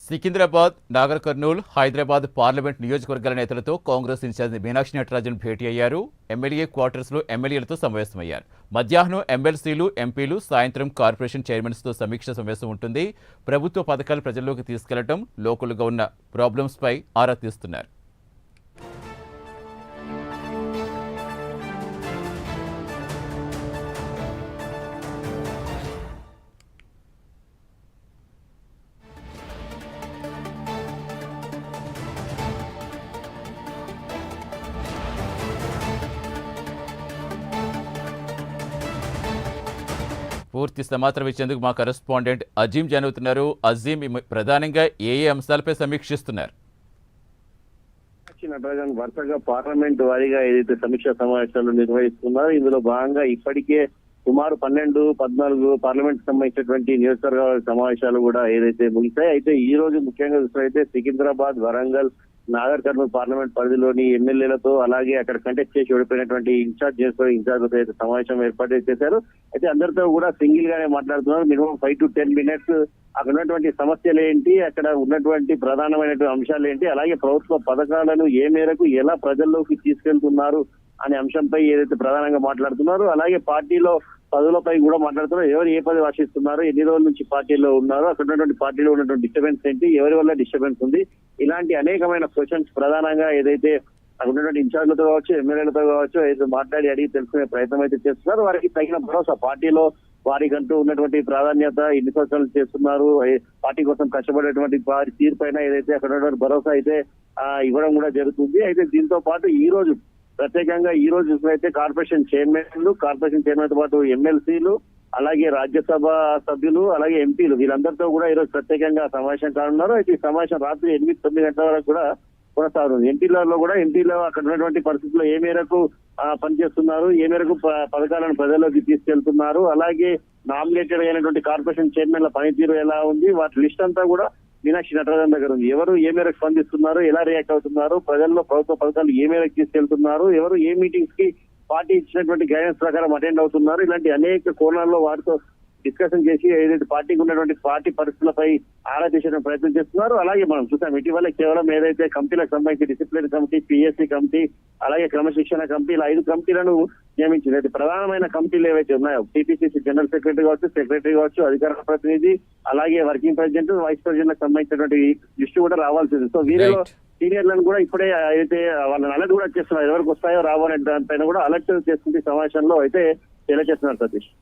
Secunderabad, Nagar Kurnool, Hyderabad parliament నియోజకవర్గాల నేతలతో Congress incharge Meenakshi Natarajan భేటీ అయ్యారు. ఎమ్మెల్యే క్వార్టర్స్లో ఎమ్మెల్యేలతో సమావేశమయ్యారు. మధ్యాహ్నం ఎమ్మెల్సీలు, ఎంపీలు, సాయంత్రం కార్పొరేషన్ చైర్మన్స్తో సమీక్ష సమావేశం ఉంటుంది. ప్రభుత్వ పథకాలు ప్రజల్లోకి తీసుకెళ్లడం, లోకల్గా ఉన్న ప్రాబ్లమ్స్పై ఆరా తీస్తున్నారు. పూర్తి సమాచారం ఇచ్చేందుకు మా కరెస్పాండెంట్ అజీం జరుగుతున్నారు. అజీం, ప్రధానంగా ఏ అంశాలపై సమీక్షిస్తున్నారు? నటరాజన్ వరుసగా పార్లమెంట్ వారీగా ఏదైతే సమీక్షా సమావేశాలు నిర్వహిస్తున్నారో ఇందులో భాగంగా ఇప్పటికే సుమారు 12-14 పార్లమెంట్ సంబంధించినటువంటి నియోజకవర్గాల సమావేశాలు కూడా ఏదైతే ముగిశాయి. అయితే ఈ రోజు ముఖ్యంగా చూసినట్లయితే సికింద్రాబాద్, వరంగల్, నాగర్ కర్నూల్ పార్లమెంట్ పరిధిలోని ఎమ్మెల్యేలతో అలాగే అక్కడ కంటెస్ట్ చేసి ఓడిపోయినటువంటి ఇన్ఛార్జ్లతో అయితే సమావేశం ఏర్పాటు చేశారు. అయితే అందరితో కూడా సింగిల్ గానే మాట్లాడుతున్నారు. మినిమం 5 to 10 minutes అక్కడ ఉన్నటువంటి సమస్యలు ఏంటి, అక్కడ ఉన్నటువంటి ప్రధానమైనటువంటి అంశాలు ఏంటి, అలాగే ప్రభుత్వ పథకాలను ఏ మేరకు ఎలా ప్రజల్లోకి తీసుకెళ్తున్నారు అనే అంశంపై ఏదైతే ప్రధానంగా మాట్లాడుతున్నారు. అలాగే పార్టీలో పదవులపై కూడా మాట్లాడుతున్నారు. ఎవరు ఏ పదవి ఆశిస్తున్నారు, ఎన్ని రోజుల నుంచి పార్టీలో ఉన్నారు, అక్కడ ఉన్నటువంటి పార్టీలో ఉన్నటువంటి డిస్టర్బెన్స్ ఏంటి, ఎవరి వల్ల డిస్టర్బెన్స్ ఉంది, ఇలాంటి అనేకమైన క్వశ్చన్స్ ప్రధానంగా ఏదైతే అక్కడ ఉన్నటువంటి ఇన్ఛార్జ్లతో కావచ్చు, ఎమ్మెల్యేలతో కావచ్చు ఏదైతే మాట్లాడి అడిగి తెలుసుకునే ప్రయత్నం అయితే చేస్తున్నారు. వారికి తగిన భరోసా పార్టీలో వారికంటూ ఉన్నటువంటి ప్రాధాన్యత, ఎన్ని సంవత్సరాలు చేస్తున్నారు, పార్టీ కోసం కష్టపడేటువంటి వారి తీరు పైన ఏదైతే అక్కడ ఉన్నటువంటి భరోసా అయితే ఇవ్వడం కూడా జరుగుతుంది. అయితే దీంతో పాటు ఈ రోజు ప్రత్యేకంగా ఈ రోజు చూసినట్లయితే కార్పొరేషన్ చైర్మన్ తో పాటు ఎమ్మెల్సీలు, అలాగే రాజ్యసభ సభ్యులు, అలాగే ఎంపీలు వీళ్ళందరితో కూడా ఈ రోజు ప్రత్యేకంగా సమావేశం కానున్నారు. అయితే ఈ సమావేశం రాత్రి 8-9 గంటల వరకు కూడా కొనసాగుతుంది. ఎంపీలో అక్కడ ఉన్నటువంటి పరిస్థితుల్లో ఏ మేరకు పనిచేస్తున్నారు, ఏ మేరకు పథకాలను ప్రజల్లోకి తీసుకెళ్తున్నారు, అలాగే నామినేటెడ్ అయినటువంటి కార్పొరేషన్ చైర్మన్ల పనితీరు ఎలా ఉంది, వాటి లిస్ట్ అంతా కూడా మీనాక్షి నటరాజన్ దగ్గర ఉంది. ఎవరు ఏ మేరకు స్పందిస్తున్నారు, ఎలా రియాక్ట్ అవుతున్నారు, ప్రజల్లో ప్రభుత్వ పథకాలు ఏ మేరకు తీసుకెళ్తున్నారు, ఎవరు ఏ మీటింగ్స్ కి పార్టీ ఇచ్చినటువంటి గైడెన్స్ ప్రకారం అటెండ్ అవుతున్నారు, ఇలాంటి అనేక కోణాల్లో వారితో డిస్కషన్ చేసి ఏదైతే పార్టీకి ఉన్నటువంటి పార్టీ పరిస్థితులపై ఆరా తీసే ప్రయత్నం చేస్తున్నారు. అలాగే మనం చూసాం ఇటీవల కేవలం ఏదైతే కమిటీలకు సంబంధించి డిసిప్లిన్ కమిటీ, పిఎస్సి కమిటీ, అలాగే క్రమశిక్షణ కమిటీ, ఇలా 5 కమిటీలను నియమించింది. అయితే ప్రధానమైన కమిటీలు ఏవైతే ఉన్నాయో టీపీసీసీ జనరల్ సెక్రటరీ కావచ్చు, అధికార ప్రతినిధి, అలాగే వర్కింగ్ ప్రెసిడెంట్, వైస్ ప్రెసిడెంట్ సంబంధించినటువంటి లిస్టు కూడా రావాల్సింది. సో వీరిలో సీనియర్లను కూడా ఇప్పుడే అయితే వాళ్ళని అలర్ట్ కూడా చేస్తున్నారు. ఎవరికి వస్తాయో రావో అనే దానిపైన కూడా అలర్ట్ చేసుకుంటే సమావేశంలో అయితే తెలియజేస్తున్నారు సతీష్.